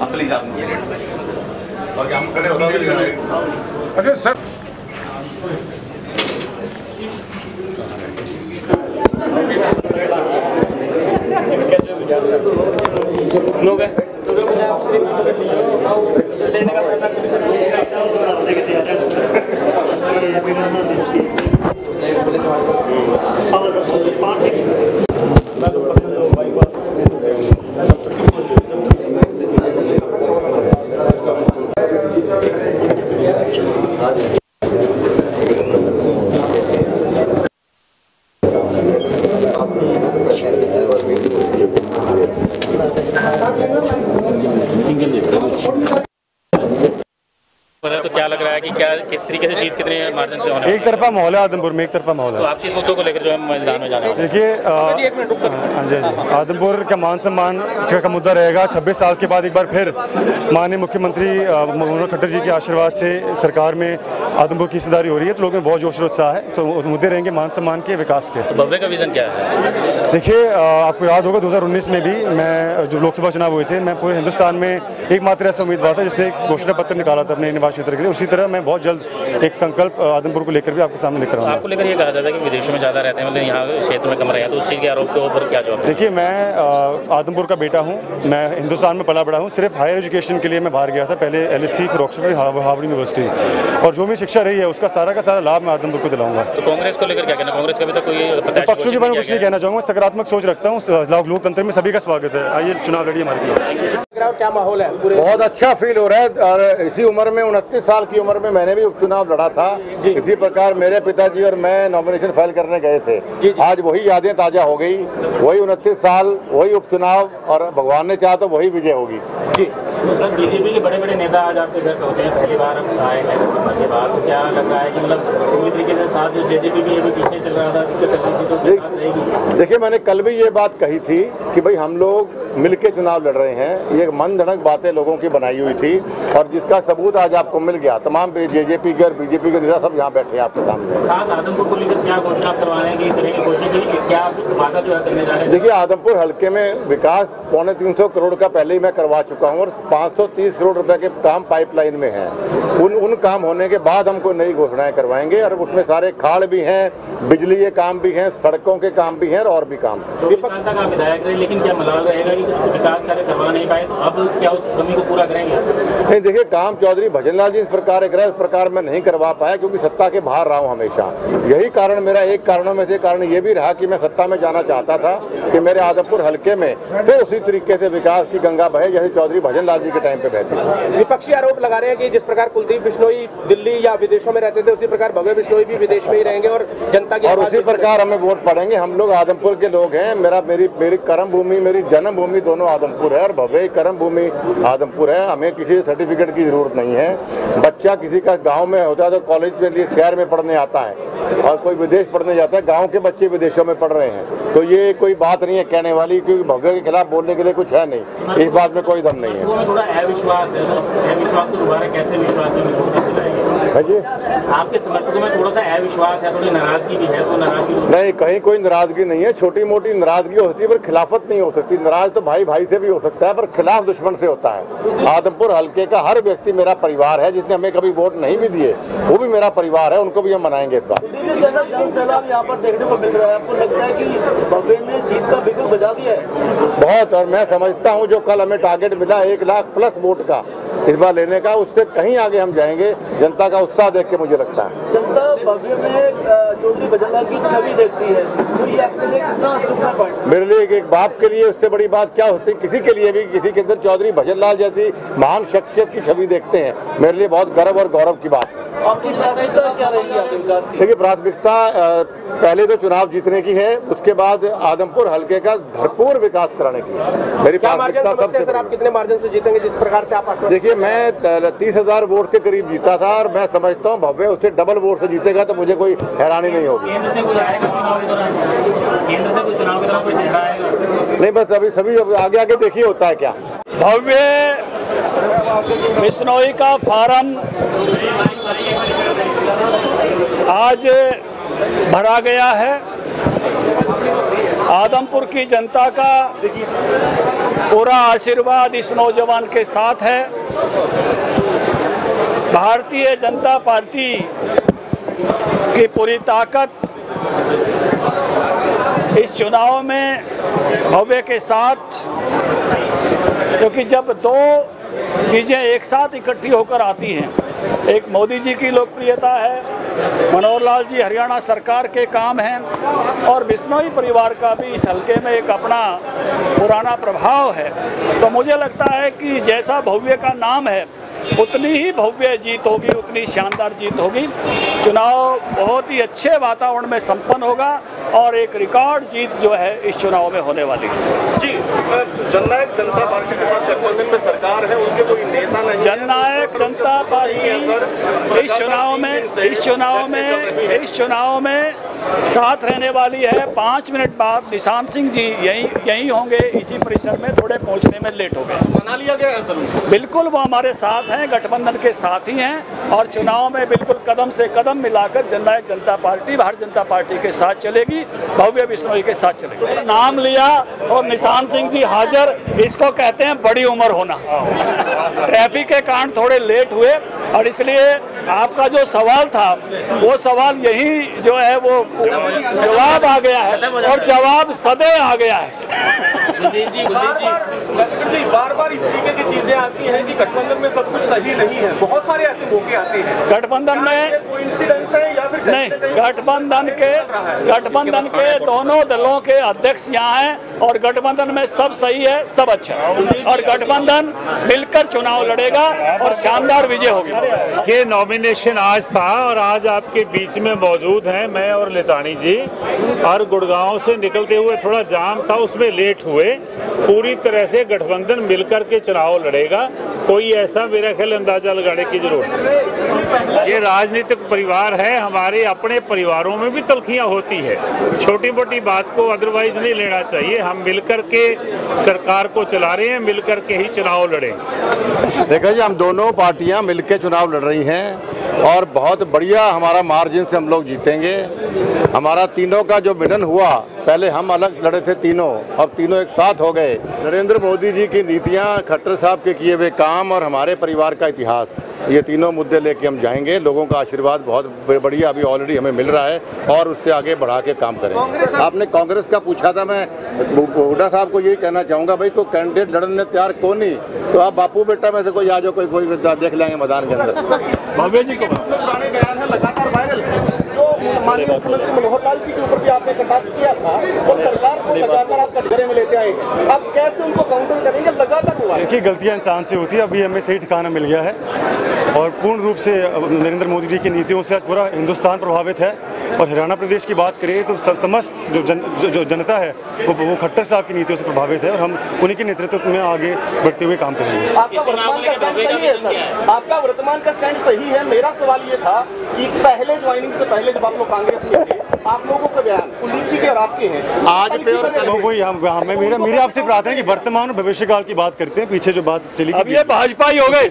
Please आप हम खड़े होते हैं। अच्छा सर, लोग है तो क्या लग रहा है कि क्या किस तरीके से जीत कितने मार्जिन से होने? एक तरफा माहौल है आदमपुर में, एक तरफा माहौल है। तो आप किस मुद्दों को लेकर जो है मैदान में जाना है? देखिए हाँ जी, आदमपुर का मान सम्मान का मुद्दा रहेगा। 26 साल के बाद एक बार फिर माननीय मुख्यमंत्री मनोहर खट्टर जी के आशीर्वाद से सरकार में आदमपुर की हिस्सेदारी हो रही है, तो लोगों में बहुत जोश और उत्साह है। तो मुद्दे रहेंगे मान सम्मान के, विकास के। तो भव्य का विजन क्या है? देखिए आपको याद होगा 2019 में भी मैं जो लोकसभा चुनाव हुए थे, मैं पूरे हिंदुस्तान में एकमात्र ऐसा उम्मीदवार था जिसने एक घोषणा पत्र निकाला था अपने निवास क्षेत्र के लिए। उसी तरह मैं बहुत जल्द एक संकल्प आदमपुर को लेकर भी आपके सामने लेकर आऊँगा। आपको लेकर ये कहा जाता है कि विदेशों में ज़्यादा रहते हैं, मतलब यहाँ क्षेत्र में कम रहे हैं, तो उस चीज़ के आरोप के ऊपर क्या जवाब? देखिए मैं आदमपुर का बेटा हूँ, मैं हिंदुस्तान में पला बड़ा हूँ। सिर्फ हायर एजुकेशन के लिए मैं बाहर गया था, पहले LSE फिर ऑक्सफोर्ड हार्वर्ड यूनिवर्सिटी, और जो भी शिक्षा रही है उसका सारा लाभ मैं आदमपुर को दिलाऊंगा। तो कांग्रेस को लेकर क्या कहना? कांग्रेस का भी तो कोई पक्षों के बारे में कुछ नहीं कहना चाहूँगा, सकारात्मक सोच रखता हूँ। लोकतंत्र में सभी का स्वागत है। आइए चुनाव लड़िए हमारे। क्या माहौल है? बहुत अच्छा फील हो रहा है, और इसी उम्र में 29 साल की उम्र में मैंने भी उपचुनाव लड़ा था। इसी प्रकार मेरे पिताजी और मैं नॉमिनेशन फाइल करने गए थे। आज वही यादें ताजा हो गई, वही 29 साल, वही उपचुनाव, और भगवान ने चाहा तो वही विजय होगी जी। तो सर बीजेपी के बड़े देखिए आज आपके घर पहुंचे हैं, पहली बार आए हैं के बाद, तो क्या लग रहा है कि मतलब पूरी तरीके से साथ जो जेजेपी भी अभी पीछे चल रहा था, तो देखिए मैंने कल भी ये बात कही थी कि भाई हम लोग मिलके चुनाव लड़ रहे हैं। ये मन धड़क बातें लोगों की बनाई हुई थी, और जिसका सबूत आज आपको मिल गया। तमाम जेजेपी के और बीजेपी के नेता सब यहाँ बैठे हैं आपके सामने। खास आदमपुर को लेकर क्या घोषणा करवाने की करेंगे, कोशिश की क्या वादा जो है करने जा रहे हैं? देखिए आदमपुर हल्के में विकास 350 करोड़ का पहले ही मैं करवा चुका हूँ, और 530 करोड़ रुपए के काम पाइपलाइन में हैं। उन काम होने के बाद हम कोई नई घोषणाएं करवाएंगे, और उसमें सारे खाड़ भी हैं, बिजली के काम भी हैं, सड़कों के काम भी हैं, और भी काम। 24 साल तक आप विधायक रहे, लेकिन क्या मलाल रहेगा कि कुछ विकास कार्य करवा नहीं पाए, तो अब क्या उस कमी को पूरा करेंगे? नहीं देखिए, काम चौधरी भजनलाल जी इस प्रकार करे, उस प्रकार मैं नहीं करवा पाया, क्योंकि सत्ता के बाहर रहा हूँ हमेशा। यही कारण मेरा, एक कारणों में से कारण ये भी रहा कि मैं सत्ता में जाना चाहता था कि मेरे आदमपुर हल्के में फिर उसी तरीके से विकास की गंगा बहे जैसे चौधरी भजनलाल जी के टाइम पे बहती थी। विपक्षी आरोप लगा रहे हैं कि जिस प्रकार कुलदीप बिश्नोई दिल्ली या विदेशों में रहते थे, उसी प्रकार भव्य बिश्नोई भी विदेश में ही रहेंगे और जनता की, और उसी प्रकार हमें वोट पड़ेंगे। हम लोग आदमपुर के लोग हैं। मेरी कर्म भूमि, मेरी जन्म भूमि दोनों आदमपुर है, और भव्य कर्म भूमि आदमपुर है। हमें किसी सर्टिफिकेट की जरूरत नहीं है। बच्चा किसी का गांव में होता है तो कॉलेज के लिए शहर में पढ़ने आता है, और कोई विदेश पढ़ने जाता है। गांव के बच्चे विदेशों में पढ़ रहे हैं, तो ये कोई बात नहीं है कहने वाली, क्योंकि भव्य के खिलाफ बोलने के लिए कुछ है नहीं। इस बात में कोई दम नहीं है। थोड़ा अविश्वास है, अविश्वास को दोबारा कैसे विश्वास में जी? आपके समर्थकों में थोड़ा सा अविश्वास है, थोड़ी नाराजगी भी है, तो नाराजगी नहीं, कहीं कोई नाराजगी नहीं है। छोटी मोटी नाराजगी होती है, पर खिलाफत नहीं हो सकती। नाराज तो भाई भाई से भी हो सकता है, पर खिलाफ दुश्मन से होता है। आदमपुर हल्के का हर व्यक्ति मेरा परिवार है। जिसने हमें कभी वोट नहीं भी दिए वो भी मेरा परिवार है, उनको भी हम मनाएंगे इस बार। जनसैलाब यहाँ पर देखने को मिल रहा है, आपको लगता है कि भव्य ने जीत का बिगुल बजा दिया है? बहुत, और मैं समझता हूँ जो कल हमें टारगेट मिला 1 लाख प्लस वोट का इस बार लेने का, उससे कहीं आगे हम जाएंगे। जनता का उत्साह देख के मुझे लगता है जनता भव्य में चौधरी भजनलाल की छवि देखती है, तो ये आपके लिए कितना सुख का पॉइंट? मेरे लिए एक बाप के लिए उससे बड़ी बात क्या होती है। किसी के लिए भी, किसी के अंदर चौधरी भजनलाल जैसी महान शख्सियत की छवि देखते हैं, मेरे लिए बहुत गर्व और गौरव की बात है। आपकी प्राथमिकता क्या रहेगी आपके विकास की? देखिए प्राथमिकता पहले तो चुनाव जीतने की है, उसके बाद आदमपुर हल्के का भरपूर विकास कराने की है। मेरी प्राथमिकता सबसे। सर आप कितने मार्जिन से जीतेंगे जिस प्रकार से आप आश्वस्त? देखिए मैं 30,000 वोट के करीब जीता था, और मैं समझता हूँ भव्य उससे डबल वोट से जीतेगा, तो मुझे कोई हैरानी नहीं होगी। केंद्र से कोई आएगा चुनाव के दौरान? केंद्र से कोई चुनाव के दौरान कोई चेहरा आएगा? नहीं, बस अभी सभी आगे देखिए होता है क्या। भव्य बिश्नोई का फार्म आज भरा गया है। आदमपुर की जनता का पूरा आशीर्वाद इस नौजवान के साथ है। भारतीय जनता पार्टी की पूरी ताकत इस चुनाव में भव्य के साथ, क्योंकि जब दो चीज़ें एक साथ इकट्ठी होकर आती हैं, एक मोदी जी की लोकप्रियता है, मनोहर लाल जी हरियाणा सरकार के काम हैं, और बिश्नोई परिवार का भी इस हल्के में एक अपना पुराना प्रभाव है, तो मुझे लगता है कि जैसा भव्य का नाम है उतनी ही भव्य जीत होगी, उतनी शानदार जीत होगी। चुनाव बहुत ही अच्छे वातावरण में संपन्न होगा और एक रिकॉर्ड जीत जो है इस चुनाव में होने वाली है। जी, जननायक जनता पार्टी के साथ गठबंधन में सरकार है, उनके कोई नेता नहीं है। जननायक जनता पार्टी इस चुनाव में साथ रहने वाली है। 5 मिनट बाद निशान सिंह जी यही होंगे इसी परिसर में, थोड़े पहुंचने में लेट हो गए। मना लिया गया है सर? बिल्कुल, वो हमारे साथ हैं, गठबंधन के साथ ही हैं, और चुनाव में बिल्कुल कदम से कदम मिलाकर जननायक जनता पार्टी भारतीय जनता पार्टी के साथ चलेगी, भव्य बिश्नोई के साथ चलेगी। नाम लिया और निशान सिंह जी हाजिर, इसको कहते हैं बड़ी उम्र होना। ट्रैफिक के कारण थोड़े लेट हुए, और इसलिए आपका जो सवाल था वो सवाल यही जो है वो जवाब आ गया है, और जवाब सदैव आ गया है। बार इस तरीके की चीजें आती हैं कि गठबंधन में सब कुछ सही नहीं है, बहुत सारे ऐसे मौके आते हैं। गठबंधन में कोइंसिडेंस है या फिर नहीं, गठबंधन के दोनों दलों के अध्यक्ष यहाँ हैं, और गठबंधन में सब सही है, सब अच्छा है, और गठबंधन मिलकर चुनाव लड़ेगा और शानदार विजय होगी। ये नॉमिनेशन आज था और आज आपके बीच में मौजूद हैं मैं और लेतानी जी, और गुड़गांव से निकलते हुए थोड़ा जाम था, उसमें लेट हुए। पूरी तरह से गठबंधन मिलकर के चुनाव लड़ेगा, कोई ऐसा मेरा ख्याल अंदाजा लगाने की जरूरत नहीं। ये राजनीतिक परिवार है, हमारे अपने परिवारों में भी तलखियां होती है, छोटी मोटी बात को अदरवाइज नहीं लेना चाहिए। हम मिलकर के सरकार को चला रहे हैं, मिलकर के ही चुनाव लड़ेंगे। देखिए जी, हम दोनों पार्टियां मिलकर चुनाव लड़ रही हैं और बहुत बढ़िया हमारा मार्जिन से हम लोग जीतेंगे। हमारा तीनों का जो मिलन हुआ, पहले हम अलग लड़े थे तीनों, अब तीनों एक साथ हो गए। नरेंद्र मोदी जी की नीतियां, खट्टर साहब के किए हुए काम और हमारे परिवार का इतिहास, ये तीनों मुद्दे लेके हम जाएंगे। लोगों का आशीर्वाद बहुत बढ़िया अभी ऑलरेडी हमें मिल रहा है, और उससे आगे बढ़ा के काम करेंगे। आपने कांग्रेस का पूछा था, मैं हुड्डा साहब को यही कहना चाहूँगा, भाई तो कैंडिडेट लड़ने तैयार कौन नहीं, तो आप बापू बेटा में से कोई आ जाओ, कोई देख लेंगे मैदान के अंदर। भव्य जी को पुराने बयान है लगातार वायरल है, जो माननीय मुख्यमंत्री मनोहर लाल जी के ऊपर भी आपने कटाक्ष किया था और सरकार को लगातार आप कटघरे में लेते आए, अब कैसे उनको काउंटर करेंगे? लगातार हुआ है। देखिए, गलतियां इंसान से होती है, अभी हमें सही ठिकाना मिल गया है, और पूर्ण रूप से नरेंद्र मोदी जी की नीतियों से आज पूरा हिंदुस्तान प्रभावित है। और हरियाणा प्रदेश की बात करें तो समस्त जो जनता है वो खट्टर साहब की नीतियों से प्रभावित है, और हम उन्हीं के नेतृत्व में आगे बढ़ते हुए काम करेंगे। आपका वर्तमान का स्टैंड सही है सर? आपका वर्तमान का स्टैंड सही है? मेरा सवाल ये था कि पहले ज्वाइनिंग से पहले जब आप लोग कांग्रेस में थे, आप लोगों के बयान कुलदीप जी के और आपके हैं आज पे, और वही मेरी आपसे प्रार्थना है कि वर्तमान और भविष्य काल की बात करते हैं, पीछे जो बात चली अब ये भाजपा ही हो गए।